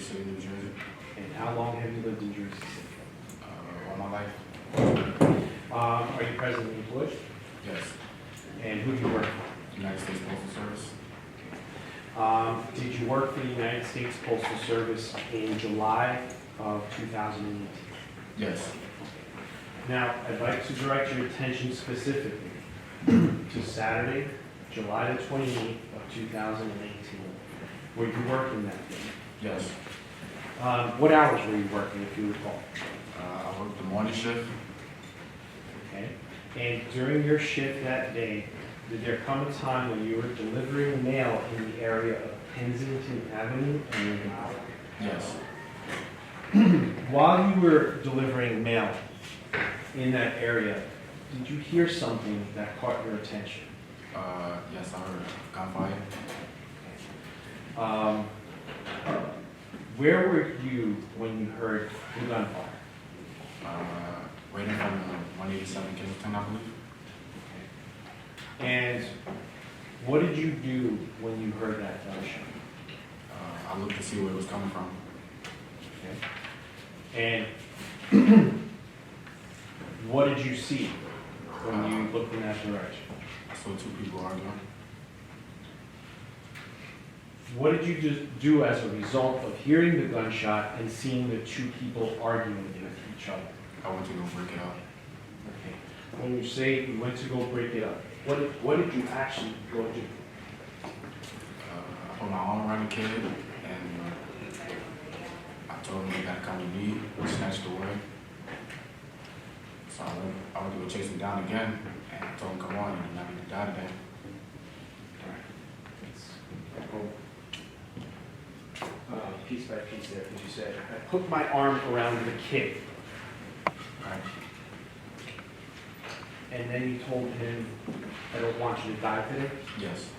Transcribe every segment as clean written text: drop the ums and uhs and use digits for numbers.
City, New Jersey. And how long have you lived in Jersey City? All my life. Are you presently employed? Yes. And who do you work for? United States Postal Service. Did you work for the United States Postal Service in July of 2018? Yes. Now, I'd like to direct your attention specifically to Saturday, July the 28th of 2018. Were you working that day? Yes. What hours were you working, if you recall? I worked the morning shift. Okay. And during your shift that day, did there come a time when you were delivering mail in the area of Kensington Avenue and Lincoln Park? Yes. While you were delivering mail in that area, did you hear something that caught your attention? Yes, I heard gunfire. Where were you when you heard the gunfire? Waiting from 187 Kensington, I believe. And what did you do when you heard that gunshot? I looked to see where it was coming from. Okay. And what did you see when you looked in that direction? I saw two people arguing. What did you do as a result of hearing the gunshot and seeing the two people arguing with each other? I went to go break it up. Okay. When you say you went to go break it up, what did you actually go do? I put my arm around the kid and I told him he got to come with me. He snatched away. So I went to go chase him down again and I told him, come on, you're not going to die today. Piece by piece there, because you said, I put my arm around the kid. Right. And then you told him, I don't want you to die today? Yes.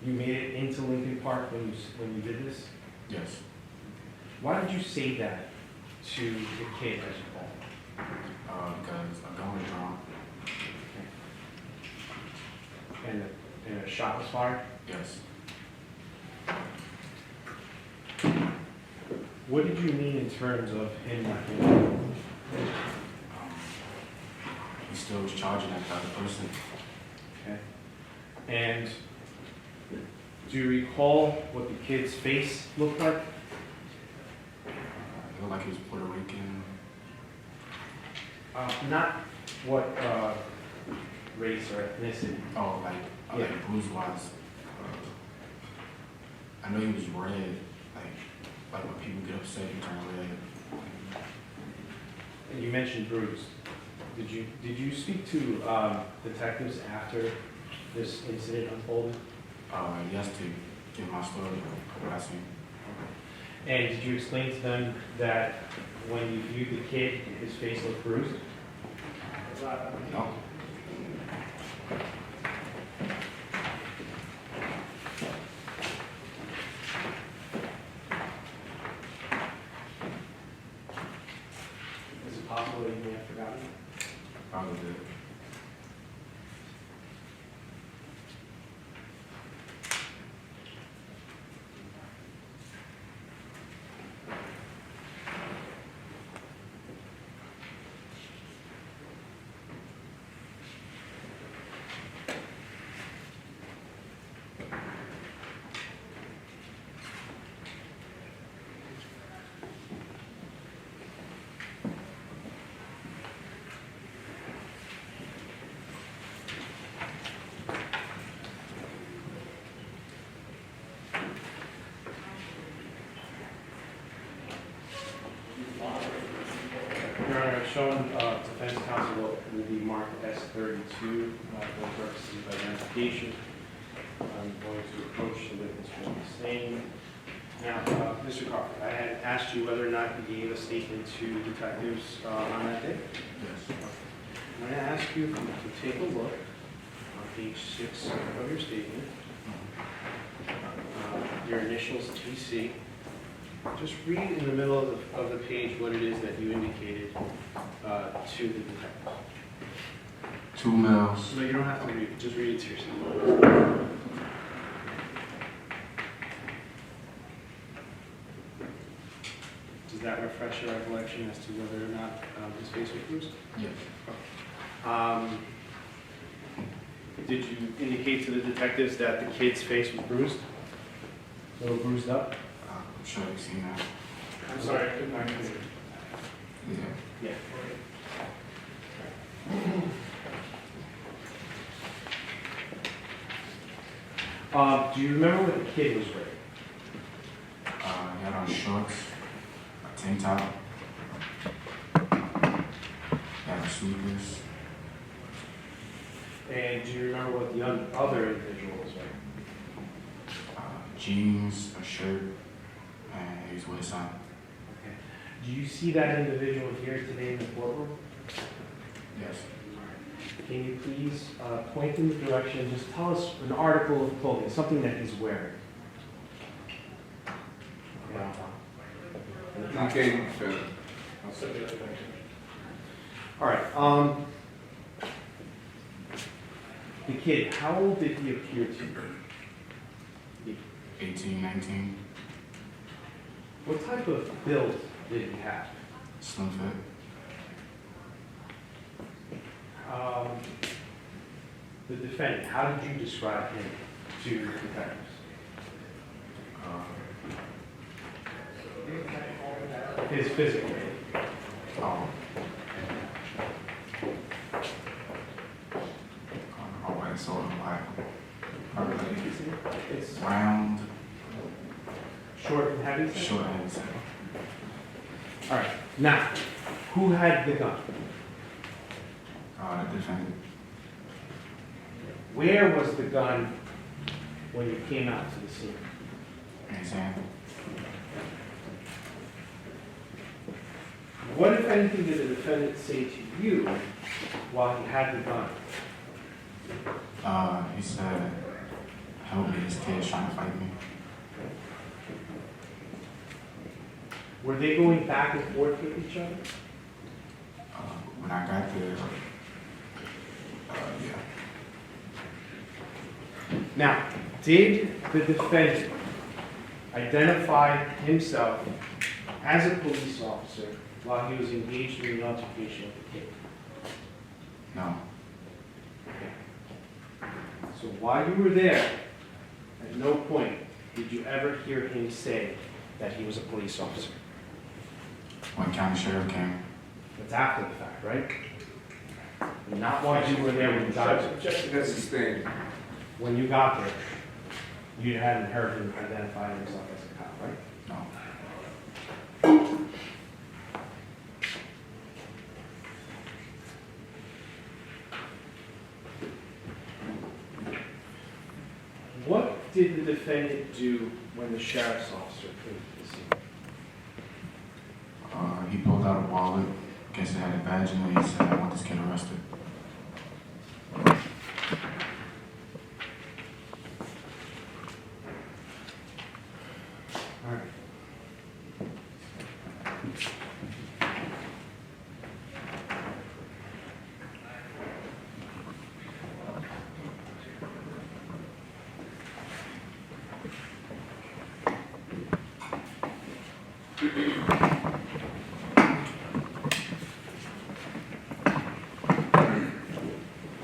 You made it into Lincoln Park when you did this? Yes. Why did you say that to the kid, as you call him? Because a gun was drawn. And a shot was fired? Yes. What did you mean in terms of him not getting He still was charging that other person. Okay. And do you recall what the kid's face looked like? It looked like he was Puerto Rican. Not what race or ethnicity. Oh, like bruise-wise. I know he was red. Like when people get upset, he turn red. And you mentioned bruised. Did you speak to detectives after this incident unfolded? Yes, to give my story, what I seen. And did you explain to them that when you viewed the kid, his face looked bruised? No. Is it possible that you may have forgotten? Probably did. Your Honor, shown defense counsel will be marked S32 for purposes of identification. I'm going to approach the witness for the same. Now, Mr. Crawford, I had asked you whether or not you gave a statement to detectives on that day. Yes. I'm going to ask you to take a look on page 6 of your statement. Your initials TC. Just read in the middle of the page what it is that you indicated to the detective. 2 males. No, you don't have to read it. Just read it to yourself. Does that refresh your recollection as to whether or not his face was bruised? Yes. Did you indicate to the detectives that the kid's face was bruised? A little bruised up? I'm sure you've seen that. I'm sorry, I couldn't hear you. Yeah. Yeah. Do you remember what the kid was wearing? He had on shorts, a tank top, he had on sneakers. And do you remember what the other individual was wearing? Jeans, a shirt, and he was with his son. Okay. Do you see that individual here today in the courtroom? Yes. Can you please point in the direction and just tell us an article of clothing, something that he's wearing? Okay, sure. All right. The kid, how old did he appear to be? 18, 19, What type of build did he have? slim fit. The defendant, how did you describe him to the detectives? His physical. Oh, white, sort of like, It's round, short and heavy? sir? short head. All right. Now, who had the gun? The defendant. Where was the gun when you came out to the scene? In his hand. What, if anything, did the defendant say to you while he had the gun? He said, help me, this kid's trying to fight me. Were they going back and forth with each other? When I got there, yeah. Now, did the defendant identify himself as a police officer while he was engaged in the altercation with the kid? No. So while you were there, at no point did you ever hear him say that he was a police officer? When county sheriff came, That's after the fact, right? Not while you were there when you got there. That's sustained. When you got there, you hadn't heard him identify himself as a cop, right? no. What did the defendant do when the sheriff's officer came to the scene? He pulled out a wallet, guess it had a badge in it, he said, I want this kid arrested. All right.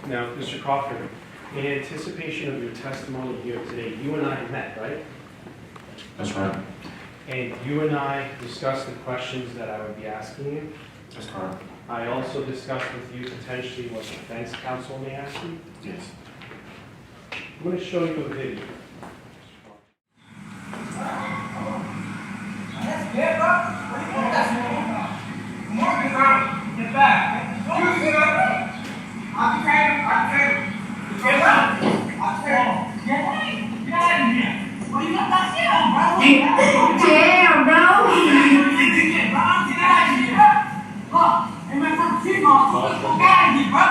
Now, Mr. Crawford, in anticipation of your testimony here today, you and I met, right? That's right. And you and I discussed the questions that I would be asking you. That's correct. I also discussed with you potentially what defense counsel may ask you. Yes. I'm going to show you a video. Get back! Get back! I'll tell you. Get out! I'll tell you. Get out of here! What are you about to do, bro? Damn, bro! Get out of here! Look, ain't my first team off. Get out of here, bro!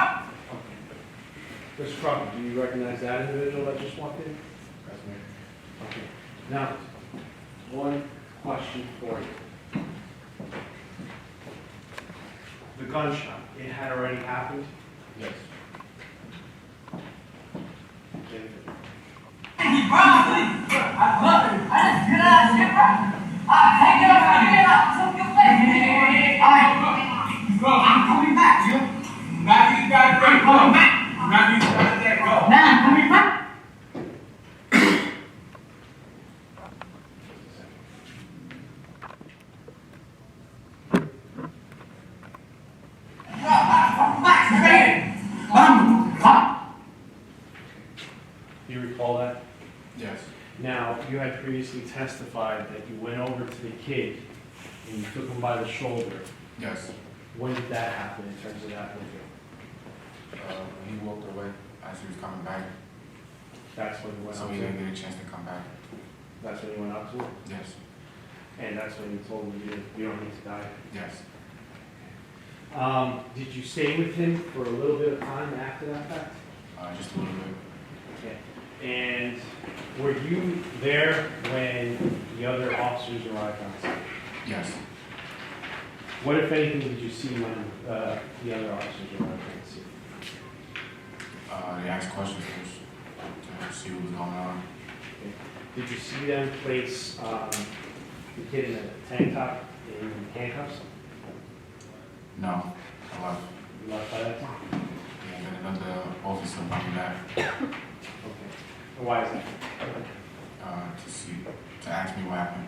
Mr. Crawford, do you recognize that individual that just walked in? That's me. Okay. Now, one question for you. gunshot, it had already happened? Yes. I'm coming back, you. Now you got that go. Now you got that go. Now I'm coming back. Do you recall that? Yes. Now, you had previously testified that you went over to the kid and you took him by the shoulder. Yes. When did that happen in terms of that video? He walked away as he was coming back, That's when you went so up he to didn't him? get a chance to come back. That's when you went up to him? Yes. And that's when you told him you don't need to die? Yes. Did you stay with him for a little bit of time after that fact? Just a little bit. Okay. And were you there when the other officers arrived on scene? Yes. What, if anything, did you see when the other officers arrived on scene? They asked questions to see what was going on. Did you see them place the kid in a tank top in handcuffs? No, I left. You left by that time? Yeah, and then another officer brought me back Okay. And why is that? to ask me what happened.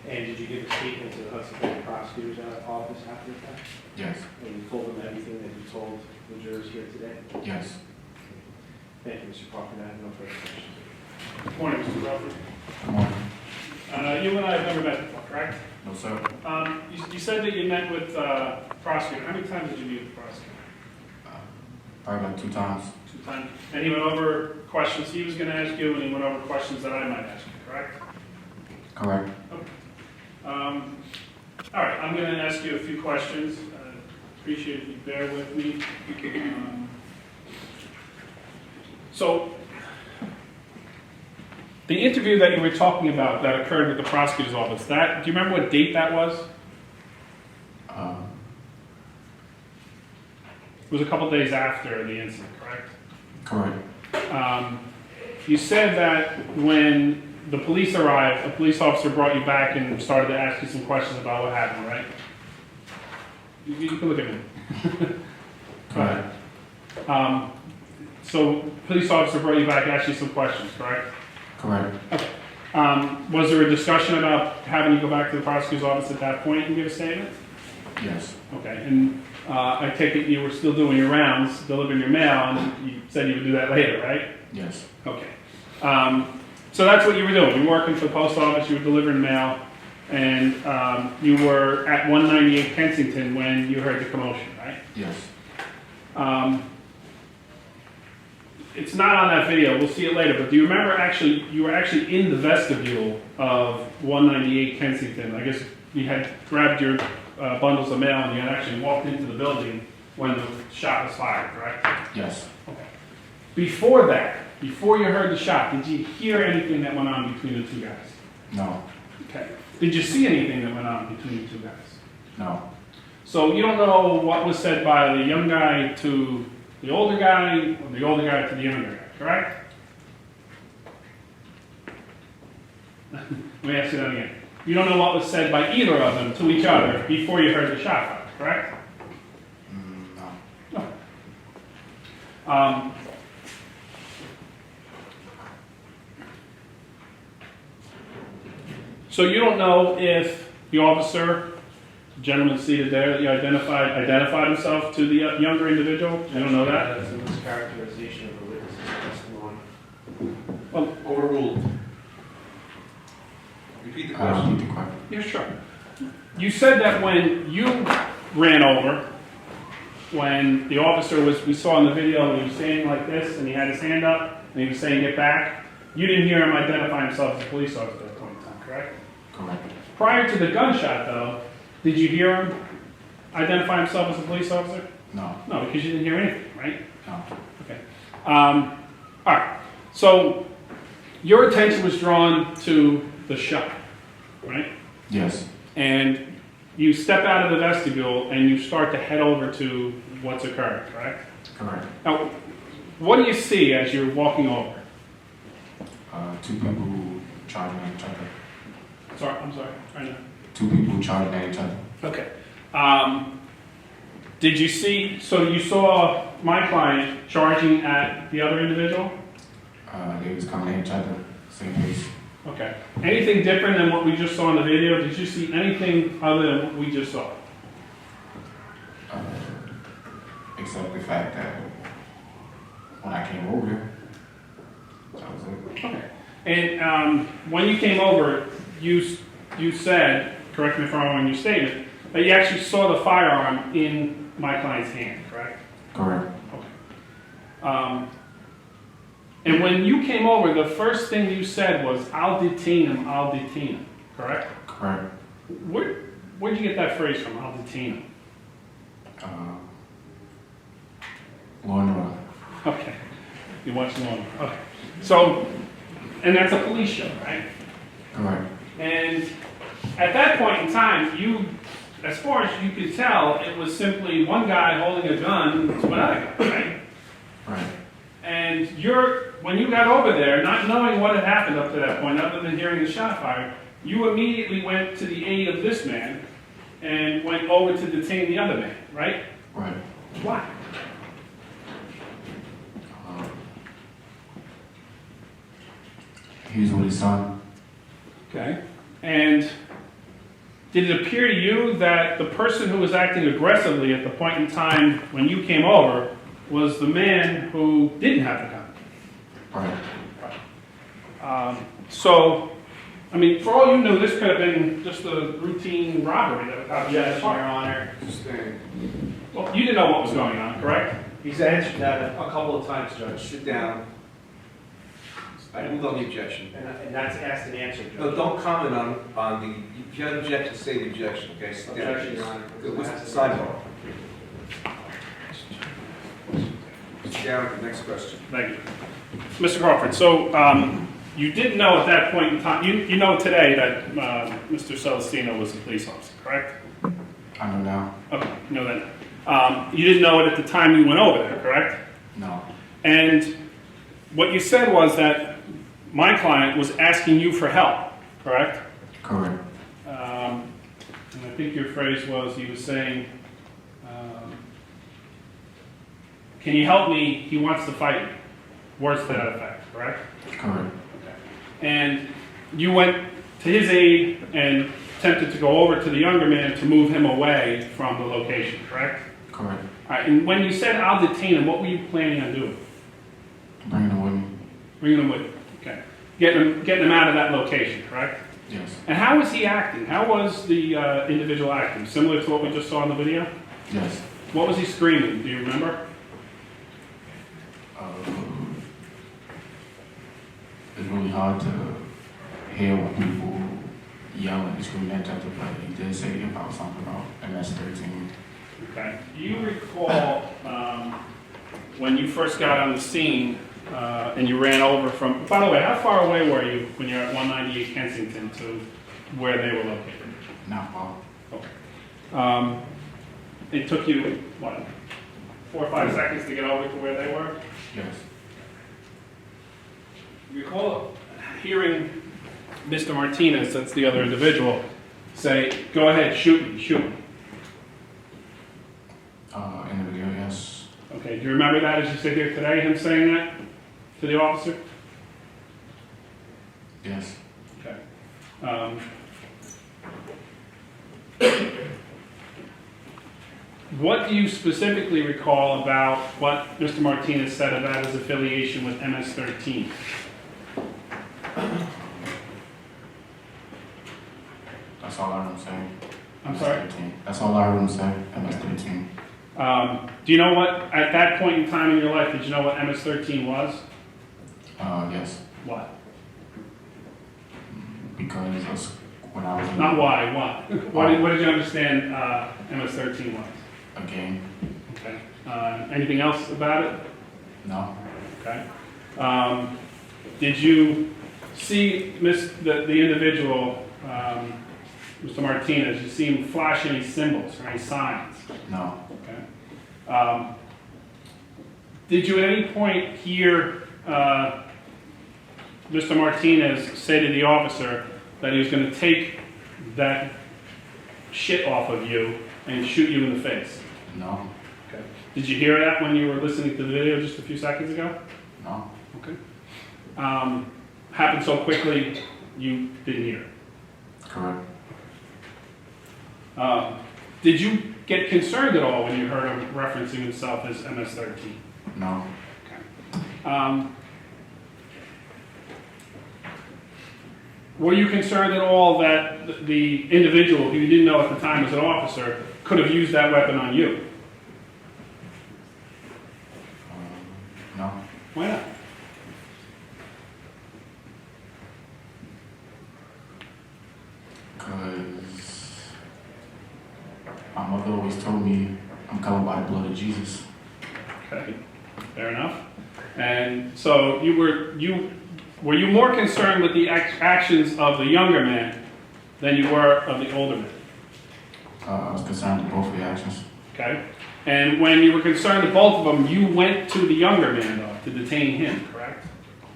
And did you give a statement to the Hudson County Prosecutor's Office after that? Yes. And you told them everything that you told the jurors here today? Yes. Thank you, Mr. Crawford. I have no further questions. Good morning, Mr. Crawford. Good morning. You and I have never met before, correct? No, sir. You said that you met with the prosecutor. How many times did you meet with the prosecutor? Probably like 2 times. 2 times. And he went over questions he was going to ask you, and he went over questions that I might ask you, correct? Correct. All right, I'm going to ask you a few questions. Appreciate if you bear with me. So, the interview that you were talking about that occurred with the prosecutor's office, do you remember what date that was? It was a couple days after the incident, correct? Correct. You said that when the police arrived, a police officer brought you back and started to ask you some questions about what happened, right? You can look at me. Go ahead. So, police officer brought you back and asked you some questions, correct? Correct. Okay. Was there a discussion about having you go back to the prosecutor's office at that point and give a statement? Yes. Okay, and I take it you were still doing your rounds, delivering your mail, and you said you would do that later, right? Yes. Okay. So that's what you were doing. You were working for the post office, you were delivering mail, and you were at 198 Kensington when you heard the commotion, right? Yes. It's not on that video, we'll see it later, but do you remember you were actually in the vestibule of 198 Kensington. I guess you had grabbed your bundles of mail and you had actually walked into the building when the shot was fired, correct? Yes. Okay. Before that, before you heard the shot, did you hear anything that went on between the two guys? No. Okay. Did you see anything that went on between the two guys? No. So you don't know what was said by the young guy to the older guy, or the older guy to the younger guy, correct? Let me ask you that again. You don't know what was said by either of them to each other before you heard the shot fired, correct? No. No. So you don't know if the officer, the gentleman seated there that you identified himself to the younger individual? You don't know that? That's a mischaracterization of the witness's testimony. Well, Overruled. Repeat the I don't question. need the question. yeah, sure. You said that when you ran over, when the officer we saw in the video, he was standing like this, and he had his hand up, and he was saying, "Get back." You didn't hear him identify himself as a police officer at that point in time, correct? Correct. Prior to the gunshot, though, did you hear him identify himself as a police officer? No. No, because you didn't hear anything, right? No. Okay. All right. So your attention was drawn to the shot, right? Yes. And you step out of the vestibule and you start to head over to what's occurred, correct? Correct. Now, what do you see as you're walking over? Two people charging at each other. I'm sorry. I know. Two people charging at each other. Okay. Did you see? So you saw my client charging at the other individual? They was coming at each other, same pace. Okay. Anything different than what we just saw in the video? Did you see anything other than what we just saw? Except the fact that when I came over there, that was it. Okay. And when you came over, you said, correct me if I'm wrong in your statement, that you actually saw the firearm in my client's hand, correct? Correct. Okay. And when you came over, the first thing you said was, I'll detain him, correct? Correct. Where'd you get that phrase from, I'll detain him? Law and order. Okay. You watched Law and Order. Okay. So, and that's a police show, right? Correct. And at that point in time, you, as far as you could tell, it was simply one guy holding a gun to another guy, right? Right. And when you got over there, not knowing what had happened up to that point, other than hearing the shot fired, you immediately went to the aid of this man and went over to detain the other man, right? Right. Why? He was with his son. Okay. And did it appear to you that the person who was acting aggressively at the point in time when you came over was the man who didn't have the gun? Right. So, I mean, for all you knew, this could have been just a routine robbery that was happening. Yes, Your Honor. Sustained. Well, you didn't know what was going on, correct? He's answered that a couple of times, Judge. Sit down. I ruled on the objection. And that's asked and answered, Judge. No, don't comment on the, if you have an objection, say the objection, okay? Sit down. Objection, Your Honor. Good, what's the sidebar? Sit down, next question. Thank you. Mr. Crawford, so you did know at that point in time, you know today that Mr. Celestino was a police officer, correct? I know now. Okay, you know that. You didn't know it at the time you went over there, correct? No. And what you said was that my client was asking you for help, correct? Correct. And I think your phrase was, he was saying, can you help me? He wants to fight me. Words to that effect, correct? Correct. Okay. And you went to his aid and attempted to go over to the younger man to move him away from the location, correct? Correct. All right, and when you said, I'll detain him, what were you planning on doing? Bringing him with me. Bringing him with you, okay. Getting him out of that location, correct? Yes. And how was he acting? How was the individual acting? Similar to what we just saw in the video? Yes. What was he screaming? Do you remember? It's really hard to hear when people yell and scream at each other, but he did say about something about MS-13. Okay. Do you recall when you first got on the scene and you ran over from, by the way, how far away were you when you're at 198 Kensington to where they were located? Not far. Okay. It took you, what, 4 or 5 seconds to get over to where they were? Yes. You recall hearing Mr. Martinez, that's the other individual, say, go ahead, shoot me, shoot me. In the video, yes. Okay, do you remember that as you sit here today, him saying that to the officer? Yes. Okay. What do you specifically recall about what Mr. Martinez said about his affiliation with MS-13? That's all I heard him say. I'm sorry? MS-13. That's all I heard him say. MS-13. Do you know what, at that point in time in your life, did you know what MS-13 was? Yes. What? Because that's when I was in Not why, what? What did you understand MS-13 was? a game. Okay. Anything else about it? No. Okay. Did you see the individual Mr. Martinez, you see him flash any symbols or any signs? No. Okay. Did you at any point hear Mr. Martinez say to the officer that he was going to take that shit off of you and shoot you in the face? No. Okay. Did you hear that when you were listening to the video just a few seconds ago? No. Okay. Happened so quickly, you didn't hear it. Correct. Did you get concerned at all when you heard him referencing himself as MS-13? No. Okay. Were you concerned at all that the individual, who you didn't know at the time was an officer, could have used that weapon on you? No. Why not? Because my mother always told me I'm covered by the blood of Jesus. Okay, fair enough. And so were you more concerned with the actions of the younger man than you were of the older man? I was concerned with both reactions. Okay. And when you were concerned with both of them, you went to the younger man, though, to detain him, correct?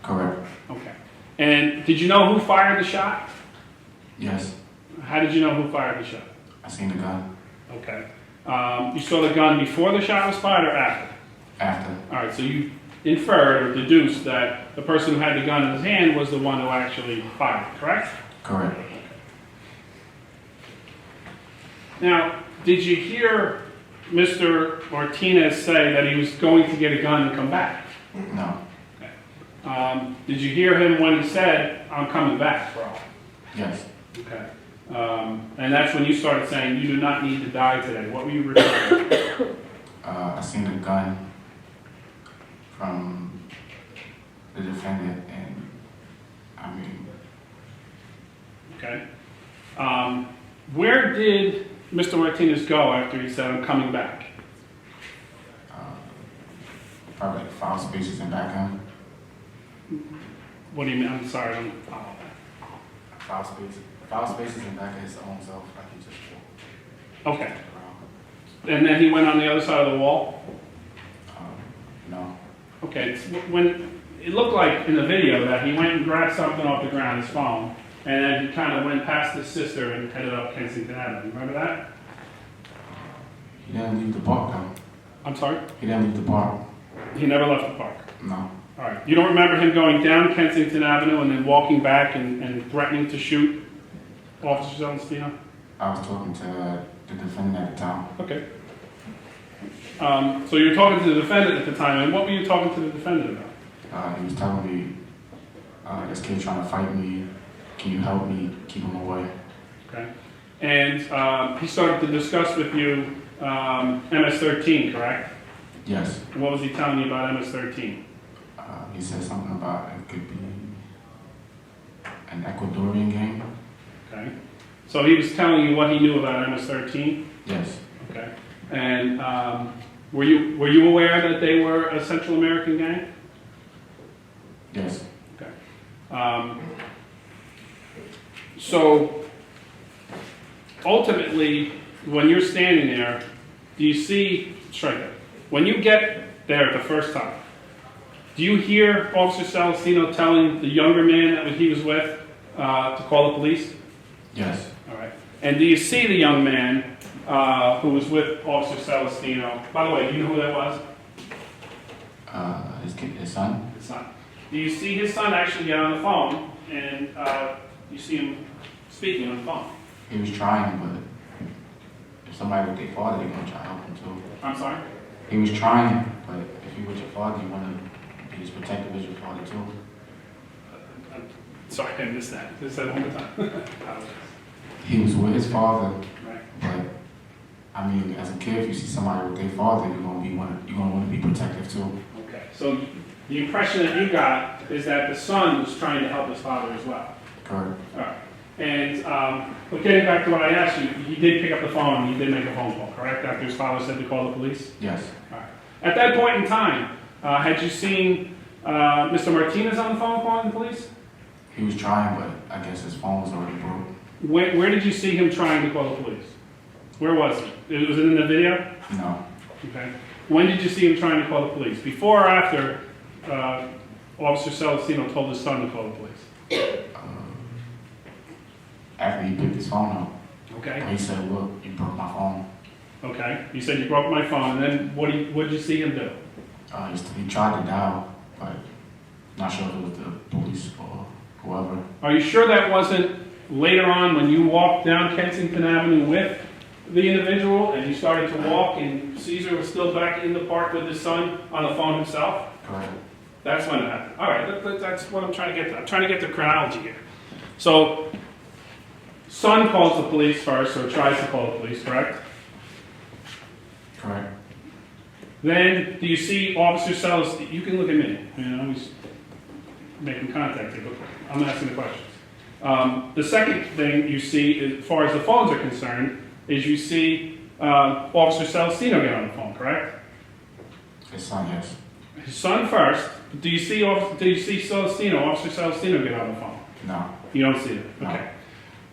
Correct. Okay. And did you know who fired the shot? Yes. How did you know who fired the shot? I seen the gun. Okay. You saw the gun before the shot was fired or after? After. All right, so you inferred or deduced that the person who had the gun in his hand was the one who actually fired it, correct? Correct. Now, did you hear Mr. Martinez say that he was going to get a gun and come back? No. Okay. Did you hear him when he said, "I'm coming back, bro"? Yes. Okay. And that's when you started saying, "You do not need to die today." What were you referring to? I seen the gun from the defendant, and I mean, Okay. Where did Mr. Martinez go after he said, "I'm coming back"? probably like 5 spaces in back him. What do you mean? I'm sorry, I don't follow that. 5 spaces. 5 spaces in back of his own self, like he just walked Okay. around. And then he went on the other side of the wall? No. Okay, when it looked like in the video that he went and grabbed something off the ground, his phone, and then he kind of went past his sister and headed up Kensington Avenue. Remember that? He didn't leave the park though. I'm sorry? He didn't leave the park. He never left the park. No. All right. You don't remember him going down Kensington Avenue and then walking back and threatening to shoot Officer Celestino? I was talking to the defendant at the time. Okay. So you were talking to the defendant at the time, and what were you talking to the defendant about? He was telling me, this kid trying to fight me. Can you help me keep him away? Okay. And he started to discuss with you MS-13, correct? Yes. And what was he telling you about MS-13? He said something about it could be an Ecuadorian game. Okay. So he was telling you what he knew about MS-13? Yes. Okay. And were you aware that they were a Central American gang? Yes. Okay. So ultimately, when you're standing there, do you see, strike it, when you get there the first time, do you hear Officer Celestino telling the younger man that he was with to call the police? Yes. All right. And do you see the young man who was with Officer Celestino? By the way, do you know who that was? His son. His son. Do you see his son actually get on the phone and you see him speaking on the phone? He was trying, but if somebody with their father, they're gonna try to help him too. I'm sorry? He was trying, but if you with your father, you wanna be as protective as your father too. I'm sorry, I missed that. Just say it one more time. He was with his father, Right. but I mean, as a kid, if you see somebody with their father, you're gonna want to be protective too. Okay. So the impression that you got is that the son was trying to help his father as well. Correct. All right. And but getting back to what I asked you, he did pick up the phone and he did make a phone call, correct? After his father said to call the police? Yes. All right. At that point in time, had you seen Mr. Martinez on the phone calling the police? He was trying, but I guess his phone was already broke. Where did you see him trying to call the police? Where was it? Was it in the video? No. Okay. When did you see him trying to call the police? Before or after Officer Celestino told his son to call the police? After he picked his phone up, Okay. he said, look, you broke my phone. Okay. You said you broke my phone, and then what did you see him do? He tried to dial, but not sure if it was the police or whoever. Are you sure that wasn't later on when you walked down Kensington Avenue with the individual and you started to walk and Cesar was still back in the park with his son on the phone himself? Correct. That's when it happened. All right, that's what I'm trying to get to. I'm trying to get the chronology here. So, son calls the police first, or tries to call the police, correct? Correct. Then, do you see Officer Celestino? You can look at me. You know, he's making contact here, but I'm asking the questions. The second thing you see, as far as the phones are concerned, is you see Officer Celestino get on the phone, correct? His son, yes. His son first. Do you see Celestino, Officer Celestino get on the phone? No. You don't see it? No. Okay.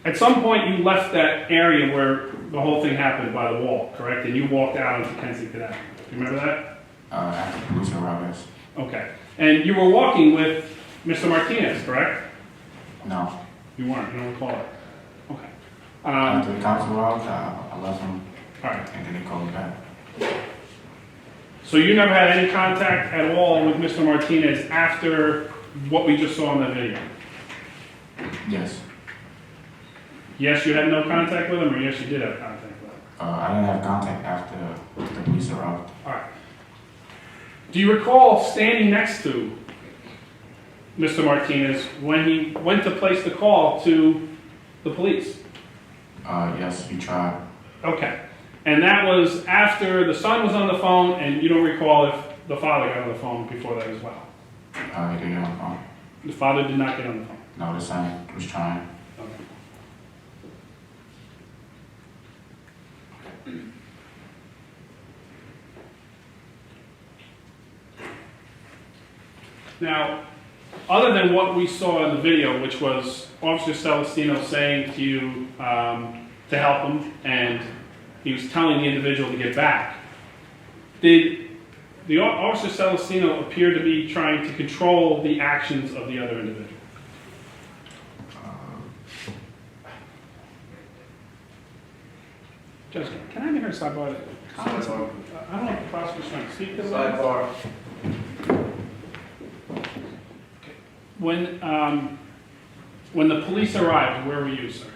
At some point, you left that area where the whole thing happened by the wall, correct? And you walked out into Kensington Avenue. Do you remember that? After the police arrived, yes. Okay. And you were walking with Mr. Martinez, correct? No. You weren't. You don't recall it. Okay. After the cops arrived, I left him, All right. and then they called me back. So you never had any contact at all with Mr. Martinez after what we just saw in that video? Yes. Yes, you had no contact with him, or yes, you did have contact with him? I didn't have contact after the police arrived. All right. Do you recall standing next to Mr. Martinez when he went to place the call to the police? Yes, he tried. Okay. And that was after the son was on the phone, and you don't recall if the father got on the phone before that as well? He didn't get on the phone. The father did not get on the phone. No, the son was trying. Okay. Now, other than what we saw in the video, which was Officer Celestino saying to you to help him, and he was telling the individual to get back, did the Officer Celestino appear to be trying to control the actions of the other individual? Judge, can I make her sidebar? I don't know if the prosecutor's trying to speak to them. Sidebar. When the police arrived, where were you, sir?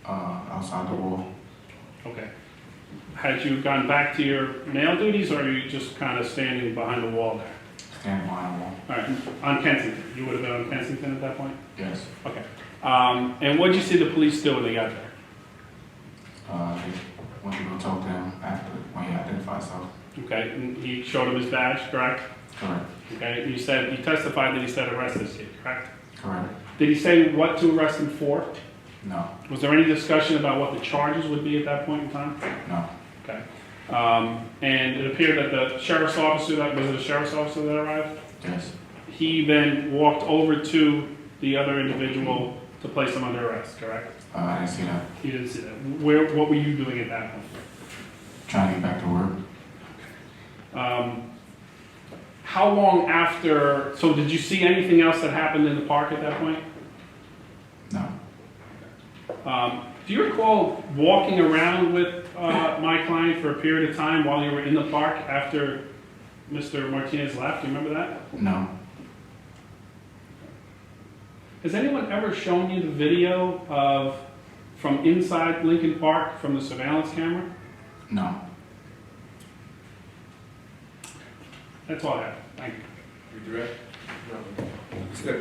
Outside the wall. Okay. Had you gone back to your male duties, or are you just kind of standing behind the wall there? Standing behind the wall. All right, on Kensington. You would have been on Kensington at that point? Yes. Okay. And what did you see the police do when they got there? They went to go talk to him after when he identified himself. Okay, and he showed him his badge, correct? Correct. Okay, you testified that he said arrest this kid, correct? Correct. Did he say what to arrest him for? No. Was there any discussion about what the charges would be at that point in time? No. Okay. And it appeared that the sheriff's officer, was it a sheriff's officer that arrived? Yes. He then walked over to the other individual to place him under arrest, correct? I didn't see that. You didn't see that. What were you doing at that point? Trying to get back to work. How long after, so did you see anything else that happened in the park at that point? No. Do you recall walking around with my client for a period of time while you were in the park after Mr. Martinez left? Do you remember that? No. Has anyone ever shown you the video of from inside Lincoln Park from the surveillance camera? No. That's all I have. Thank you. You direct? No. Step